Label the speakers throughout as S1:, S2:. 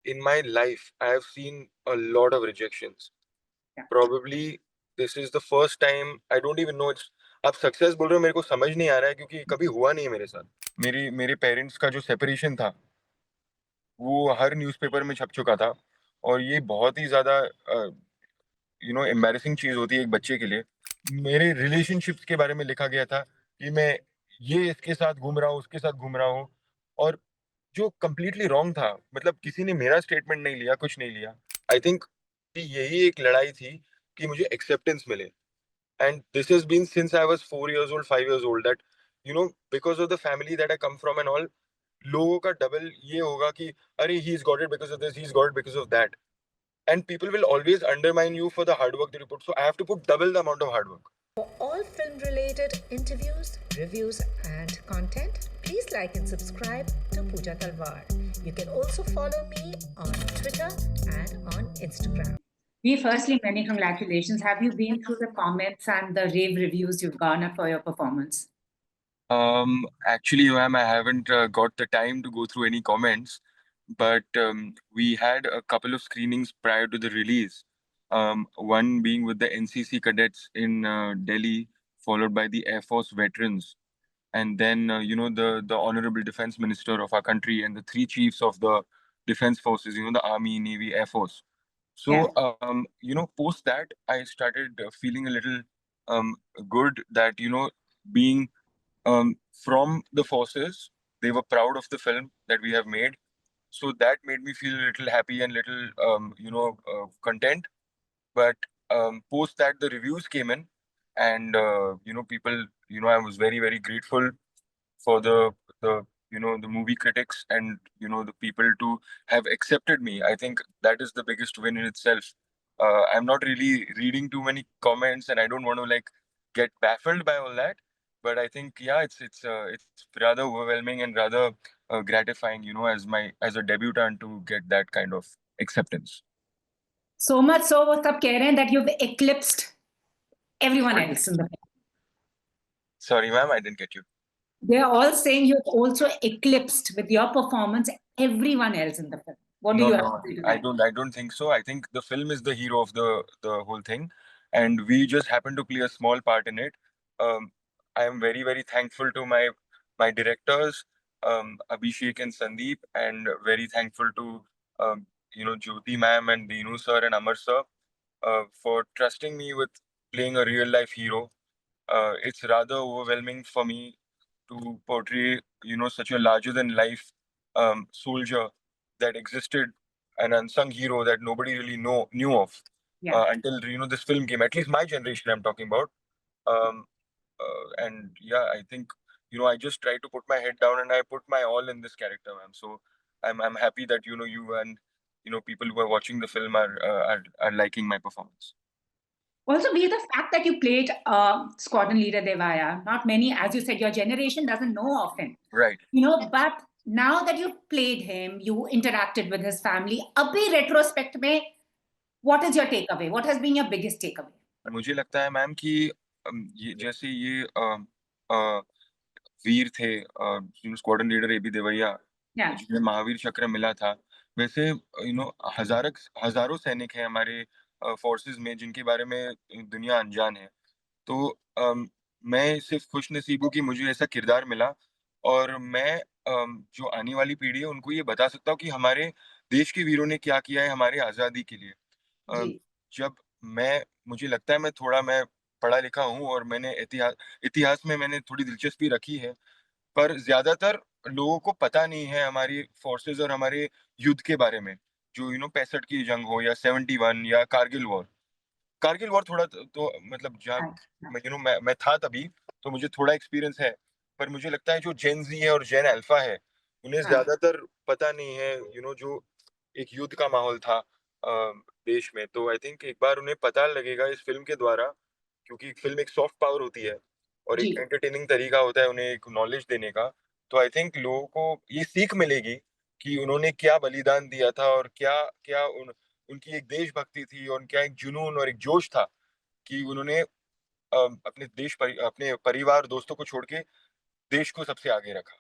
S1: in my life, I have seen a lot of rejections.
S2: Yeah.
S1: Probably this is the first time, I don't even know it's, आप success बोल रहे हो, मेरे को समझ नहीं आ रहा है क्योंकि कभी हुआ नहीं है मेरे साथ। मेरे मेरे पेरेंट्स का जो सेपरेशन था वो हर न्यूज़पेपर में छप चुका था, और ये बहुत ही ज़्यादा एम्बैरेसिंग चीज़ होती है एक बच्चे के लिए। मेरे रिलेशनशिप्स के बारे में लिखा गया था कि मैं ये इसके साथ घूम रहा हूँ, उसके साथ घूम रहा हूँ, और जो कंप्लीटली रॉन्ग था। मतलब किसी ने मेरा स्टेटमेंट नहीं लिया, कुछ नहीं लिया। आई थिंक यही एक लड़ाई थी कि मुझे एक्सेप्टेंस मिले। And this has been since I was 4 years old, 5 years old, that because of the family that I come from and all, लोगों का डबल ये होगा कि अरे he's got it because of this, he's got it because of that, and people will always undermine you for the hard work that you put. So I have to put double the amount of hard work.
S3: For all film related interviews, reviews, and content, please like and subscribe to Pooja Talwar. You can also follow me on Twitter and on Instagram.
S2: Firstly, many congratulations. Have you been through the comments and the rave reviews you've garnered for your performance?
S1: Actually, ma'am, I haven't got the time to go through any comments, but we had a couple of screenings prior to the release. One being with the NCC cadets in Delhi, followed by the Air Force veterans, and then the honorable defense minister of our country and the three chiefs of the defense forces, the Army, Navy, Air Force. So post that I started feeling a little good that being from the forces, they were proud of the film that we have made. So that made me feel a little happy and little content. But post that the reviews came in, and people, I was very very grateful for the movie critics and the people to have accepted me. I think that is the biggest win in itself. I'm not really reading too many comments, and I don't want to like get baffled by all that. But I think it's rather overwhelming and rather gratifying, as a debutant to get that kind of acceptance.
S2: So much so, वो सब कह रहे हैं that you've eclipsed everyone else in the film.
S1: Sorry, ma'am, I didn't get you.
S2: They're all saying you've also eclipsed with your performance everyone else in the film. What do you have to say to that?
S1: I don't think so. I think the film is the hero of the whole thing, and we just happen to play a small part in it. I am very very thankful to my directors, Abhishek and Sandeep, and very thankful to Jyoti ma'am and Dinu sir and Amar sir for trusting me with playing a real life hero. It's rather overwhelming for me to portray such a larger than life soldier that existed, an unsung hero that nobody really knew of until this film came. At least my generation, I'm talking about. Um, and yeah, I think I just try to put my head down and I put my all in this character, ma'am. So I'm happy that you and people who are watching the film are liking my performance.
S2: Also, be the fact that you played squadron leader Devaya. Not many, as you said, your generation doesn't know of him.
S1: Right.
S2: But now that you've played him, you interacted with his family. Abhi retrospect में, what is your takeaway? What has been your biggest takeaway?
S1: मुझे लगता है ma'am कि ये जैसे ये अ, वीर थे squadron leader AB Devaiah, जिन्हें महावीर चक्र मिला था, वैसे हजारों सैनिक हैं हमारे फोर्सेस में जिनके बारे में दुनिया अनजान है। तो मैं सिर्फ खुश नसीब हूँ कि मुझे ऐसा किरदार मिला, और मैं जो आने वाली पीढ़ी है उनको ये बता सकता हूँ कि हमारे देश के वीरों ने क्या किया है हमारी आज़ादी के लिए। जब मुझे लगता है मैं पढ़ा लिखा हूँ और मैंने इतिहास में मैंने थोड़ी दिलचस्पी रखी है, पर ज़्यादातर लोगों को पता नहीं है हमारी फोर्सेस और हमारे युद्ध के बारे में। जो 65 की जंग हो या 71 या कारगिल वॉर। कारगिल वॉर थोड़ा तो मतलब जहाँ मैं था तभी, तो मुझे थोड़ा एक्सपीरियंस है। पर मुझे लगता है जो जेन ज़ी है और जेन अल्फा है, उन्हें ज़्यादातर पता नहीं है जो एक युद्ध का माहौल था देश में। तो आई थिंक एक बार उन्हें पता लगेगा इस फ़िल्म के द्वारा, क्योंकि फ़िल्म एक सॉफ्ट पावर होती है और एक एंटरटेनिंग तरीका होता है उन्हें एक नॉलेज देने का। तो आई थिंक लोगों को ये सीख मिलेगी कि उन्होंने क्या बलिदान दिया था और क्या उनकी एक देशभक्ति थी और उनका एक जुनून और एक जोश था कि उन्होंने अपने परिवार दोस्तों को छोड़ के देश को सबसे आगे रखा।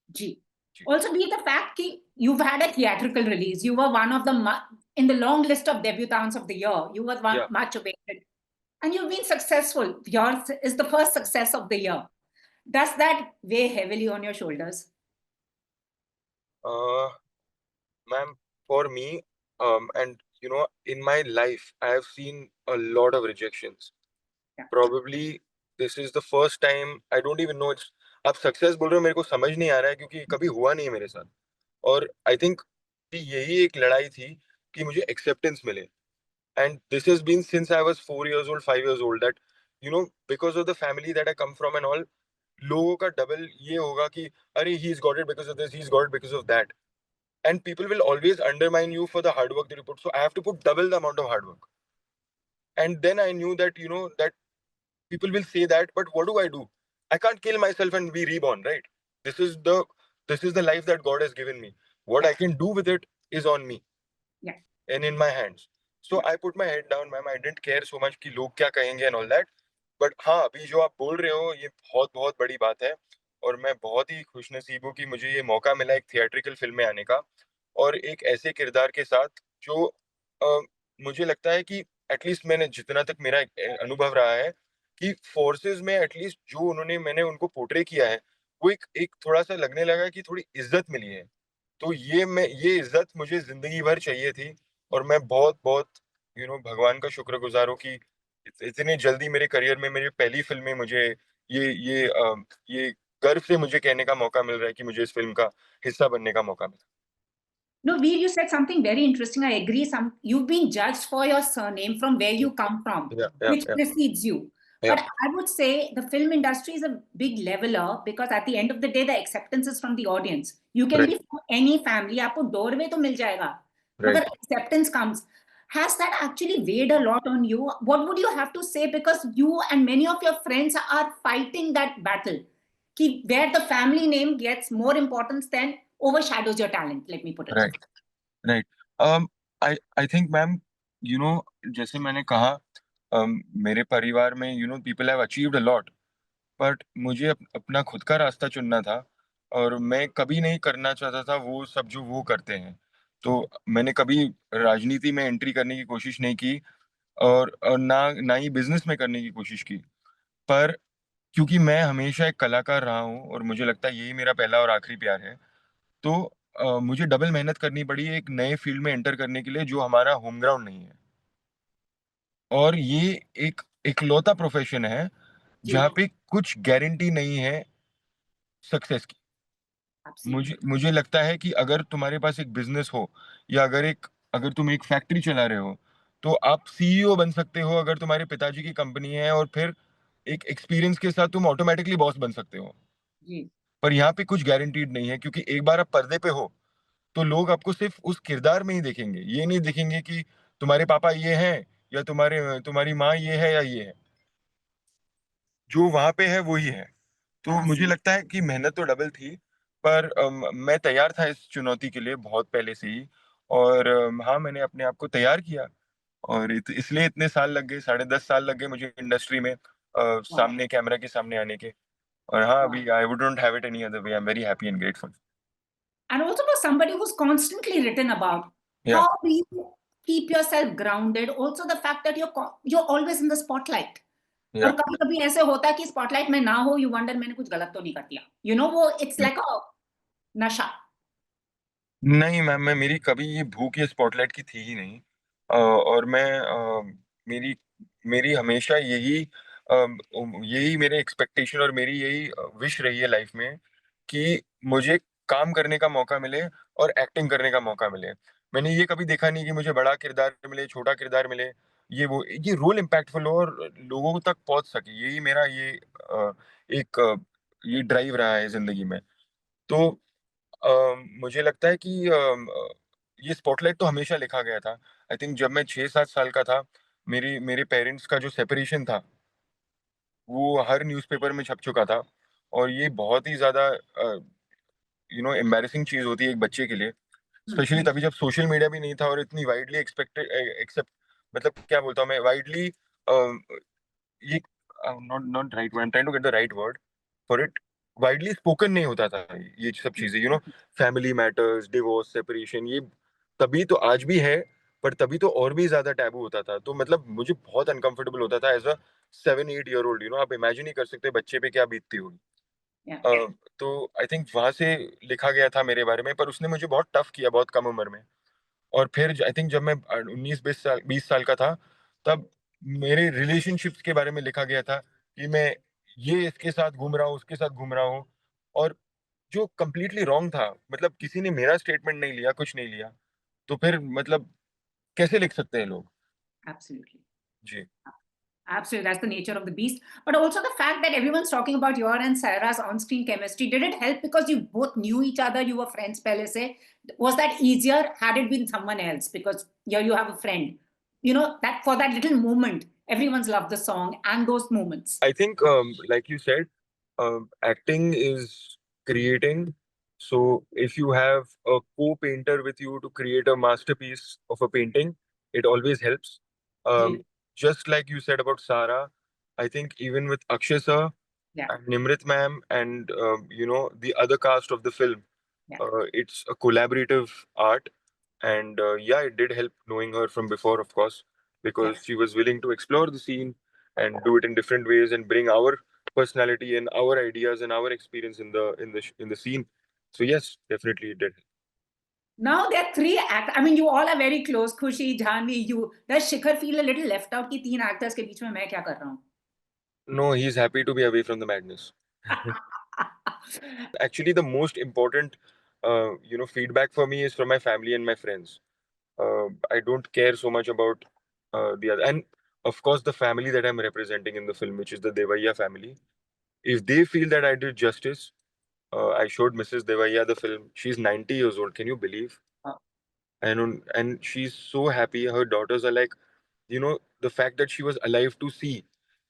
S2: जी। Also, be the fact that you've had a theatrical release. You were one of the in the long list of debutants of the year. You were one much awaited, and you've been successful. Yours is the first success of the year. Does that weigh heavily on your shoulders?
S1: Ma'am, for me, and you know, in my life, I have seen a lot of rejections. Probably this is the first time. I don't even know it's आप success बोल रहे हो, मेरे को समझ नहीं आ रहा है क्योंकि कभी हुआ नहीं मेरे साथ. और आई थिंक यही एक लड़ाई थी कि मुझे एक्सेप्टेंस मिले. And this has been since I was 4 years old, 5 years old, that because of the family that I come from and all, लोगों का डबल ये होगा कि अरे he is got it because of this, he is got it because of that. And people will always undermine you for the hard work that you put, so I have to put double the amount of hard work. And then I knew that that people will say that, but what do? I can't kill myself and be reborn, right? This is the life that God has given me. What I can do with it is on me and in my hands. So I put my head down, ma'am. I didn't care so much कि लोग क्या कहेंगे and all that. But हाँ, अभी जो आप बोल रहे हो ये बहुत बहुत बड़ी बात है. और मैं बहुत ही खुशनसीब हूँ कि मुझे ये मौका मिला एक थिएट्रिकल फिल्म में आने का, और एक ऐसे किरदार के साथ जो मुझे लगता है कि एटलीस्ट मैंने जितना तक मेरा अनुभव रहा है कि फोर्सेस में एटलीस्ट जो मैंने उनको पोर्ट्रे किया है, वो एक थोड़ा सा लगने लगा कि थोड़ी इज्जत मिली है. तो ये इज्जत मुझे जिंदगी भर चाहिए थी. और मैं बहुत बहुत भगवान का शुक्रगुजार हूँ कि इतने जल्दी मेरे करियर में मेरी पहली फिल्म में मुझे ये गर्व से मुझे कहने का मौका मिल रहा है कि मुझे इस फिल्म का हिस्सा बनने का मौका मिला.
S2: No, Veer, you said something very interesting. I agree. You've been judged for your surname from where you come from, which precedes you. But I would say the film industry is a big leveler because at the end of the day, the acceptance is from the audience. You can be from any family. आपको doorway तो मिल जाएगा. But acceptance comes. Has that actually weighed a lot on you? What would you have to say? Because you and many of your friends are fighting that battle. Where the family name gets more importance than overshadows your talent. Let me put it.
S1: Right. I think, ma'am, जैसे मैंने कहा, मेरे परिवार में people have achieved a lot, but मुझे अपना खुद का रास्ता चुनना था, और मैं कभी नहीं करना चाहता था वो सब जो वो करते हैं. तो मैंने कभी राजनीति में एंट्री करने की कोशिश नहीं की, और ना ही बिजनेस में करने की कोशिश की. पर क्योंकि मैं हमेशा एक कलाकार रहा हूँ और मुझे लगता है यही मेरा पहला और आखिरी प्यार है, तो मुझे डबल मेहनत करनी पड़ी एक नए फील्ड में एंटर करने के लिए जो हमारा होम ग्राउंड नहीं है. और ये एक इकलौता प्रोफेशन है जहाँ पे कुछ गारंटी नहीं है सक्सेस की. मुझे लगता है कि अगर तुम्हारे पास एक बिजनेस हो, या अगर तुम एक फैक्ट्री चला रहे हो, तो आप सीईओ बन सकते हो अगर तुम्हारे पिताजी की कंपनी है, और फिर एक एक्सपीरियंस के साथ तुम ऑटोमेटिकली बॉस बन सकते हो. पर यहाँ पे कुछ गारंटीड नहीं है, क्योंकि एक बार आप पर्दे पे हो तो लोग आपको सिर्फ उस किरदार में ही देखेंगे. ये नहीं देखेंगे कि तुम्हारे पापा ये हैं, या तुम्हारी माँ ये है, या ये है. जो वहां पे है वही है. तो मुझे लगता है कि मेहनत तो डबल थी, पर मैं तैयार था इस चुनौती के लिए बहुत पहले से ही. और हाँ, मैंने अपने आप को तैयार किया, और इसलिए इतने साल लग गए, 10.5 साल लग गए मुझे इंडस्ट्री में सामने कैमरा के सामने आने के. और हाँ, अभी I wouldn't have it any other way. I am very happy and grateful.
S2: And also for somebody who's constantly written about, how do you keep yourself grounded? Also the fact that you're always in the spotlight. और कभी-कभी ऐसे होता है कि spotlight में ना हो, you wonder मैंने कुछ गलत तो नहीं कर दिया. वो it's like a नशा.
S1: नहीं मैम, मेरी कभी ये भूख ये स्पॉटलाइट की थी ही नहीं. और मेरी मेरी हमेशा यही मेरे एक्सपेक्टेशन और मेरी यही विश रही है लाइफ में कि मुझे काम करने का मौका मिले और एक्टिंग करने का मौका मिले. मैंने ये कभी देखा नहीं कि मुझे बड़ा किरदार मिले, छोटा किरदार मिले. ये रोल इम्पैक्टफुल हो और लोगों तक पहुंच सके. यही मेरा एक ये ड्राइव रहा है जिंदगी में. तो मुझे लगता है कि ये स्पॉटलाइट तो हमेशा लिखा गया था. आई थिंक जब मैं 6-7 साल का था, मेरे पेरेंट्स का जो सेपरेशन था, वो हर न्यूज़पेपर में छप चुका था. और ये बहुत ही ज़्यादा एम्बैरेसिंग चीज़ होती है एक बच्चे के लिए. स्पेशली तभी जब सोशल मीडिया भी नहीं था और इतनी वाइडली एक्सेप्ट, मतलब क्या बोलता हूँ मैं, वाइडली ये not right word, I am trying to get the right word for it. Widely spoken नहीं होता था ये सब चीजें, you know, family matters, divorce, separation, ये तभी तो आज भी है, पर तभी तो और भी ज्यादा टैबू होता था। तो मतलब मुझे बहुत अनकंफर्टेबल होता था as a 7-8 year old, you know, आप इमेजिन ही कर सकते हैं बच्चे पे क्या बीतती होगी।
S2: Yeah.
S1: तो आई थिंक वहां से लिखा गया था मेरे बारे में, पर उसने मुझे बहुत टफ किया बहुत कम उम्र में। और फिर आई थिंक जब मैं 19-20 साल का था, तब मेरे रिलेशनशिप्स के बारे में लिखा गया था कि मैं ये इसके साथ घूम रहा हूँ, उसके साथ घूम रहा हूँ, और जो कंप्लीटली रॉन्ग था। मतलब किसी ने मेरा स्टेटमेंट नहीं लिया, कुछ नहीं लिया, तो फिर मतलब कैसे लिख सकते हैं लोग?
S2: Absolutely.
S1: Ji.
S2: Absolutely, that's the nature of the beast. But also the fact that everyone's talking about your and Sarah's on-screen chemistry, did it help because you both knew each other, you were friends pehle se? Was that easier had it been someone else? Because here you have a friend. You know, that for that little moment, everyone's loved the song and those moments.
S1: I think, like you said, acting is creating. So if you have a co-painter with you to create a masterpiece of a painting, it always helps.
S2: Really?
S1: Just like you said about Sara, I think even with Akshay sir
S2: Yeah.
S1: and Nimrit ma'am and you know, the other cast of the film,
S2: Yeah.
S1: it's a collaborative art. And yeah, it did help knowing her from before, of course, because
S2: Yeah.
S1: she was willing to explore the scene and do it in different ways and bring our personality and our ideas and our experience in the scene. So yes, definitely it did.
S2: Now there are three actors. I mean, you all are very close. Khushi, Jhanvi, you. Does Shikhar feel a little left out कि तीन actors के बीच में मैं क्या कर रहा हूँ?
S1: No, he's happy to be away from the madness. Actually, the most important, you know, feedback for me is from my family and my friends. I don't care so much about the other, and of course, the family that I'm representing in the film, which is the Devaiya family. If they feel that I did justice, I showed Mrs. Devaiya the film. She's 90 years old. Can you believe?
S2: Oh.
S1: And she's so happy. Her daughters are like, you know, the fact that she was alive to see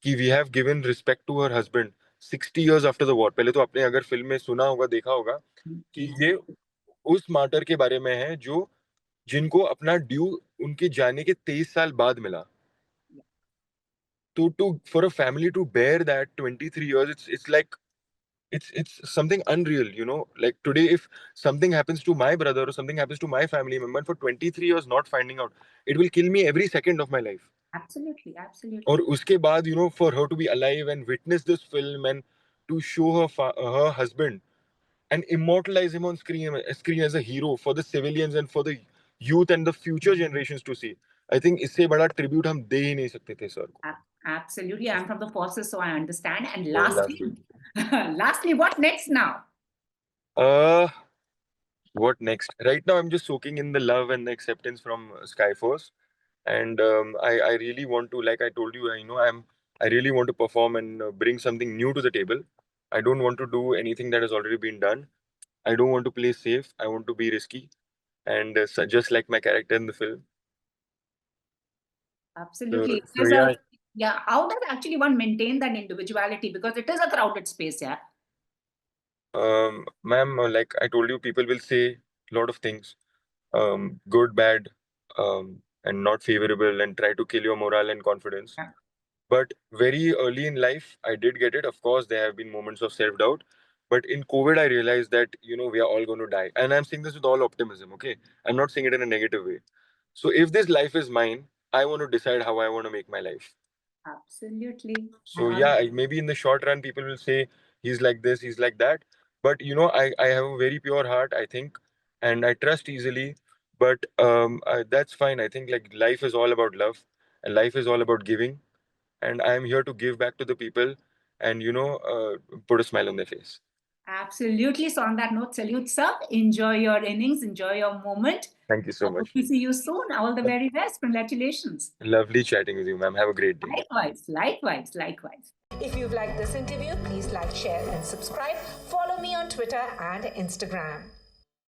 S1: कि we have given respect to her husband 60 years after the war. पहले तो आपने अगर film में सुना होगा, देखा होगा कि ये उस मार्टर के बारे में है जो जिनको अपना ड्यू उनके जाने के 23 साल बाद मिला। तो for a family to bear that 23 years, it's like it's something unreal, you know. Like today, if something happens to my brother or something happens to my family member, for 23 years not finding out, it will kill me every second of my life.
S2: Absolutely, absolutely.
S1: और उसके बाद, you know, for her to be alive and witness this film and to show her husband and immortalize him on screen as a hero for the civilians and for the youth and the future generations to see. I think इससे बड़ा tribute हम दे ही नहीं सकते थे sir को.
S2: Absolutely, I'm from the forces, so I understand. And
S1: Yeah,
S2: lastly, lastly, what next now?
S1: What next? Right now, I'm just soaking in the love and the acceptance from Skyforce, and I really want to, like I told you, I really want to perform and bring something new to the table. I don't want to do anything that has already been done. I don't want to play safe. I want to be risky, and just like my character in the film.
S2: Absolutely.
S1: So yeah.
S2: Yeah. How does actually one maintain that individuality? Because it is a crowded space, yeah.
S1: Ma'am, like I told you, people will say a lot of things, good, bad, and not favorable, and try to kill your morale and confidence.
S2: Yeah.
S1: But very early in life, I did get it. Of course, there have been moments of self-doubt. But in COVID, I realized that, you know, we are all going to die. And I'm saying this with all optimism, okay? I'm not saying it in a negative way. So if this life is mine, I want to decide how I want to make my life.
S2: Absolutely.
S1: So yeah, maybe in the short run, people will say he's like this, he's like that. But you know, I have a very pure heart, I think, and I trust easily. But that's fine. I think like life is all about love, and life is all about giving. And I am here to give back to the people, and you know, put a smile on their face.
S2: Absolutely. So on that note, salute, sir. Enjoy your innings. Enjoy your moment.
S1: Thank you so much.
S2: Hope to see you soon. All the very best. Congratulations.
S1: Lovely chatting with you, ma'am. Have a great day.
S2: Likewise, likewise, likewise.
S3: If you've liked this interview, please like, share, and subscribe. Follow me on Twitter and Instagram.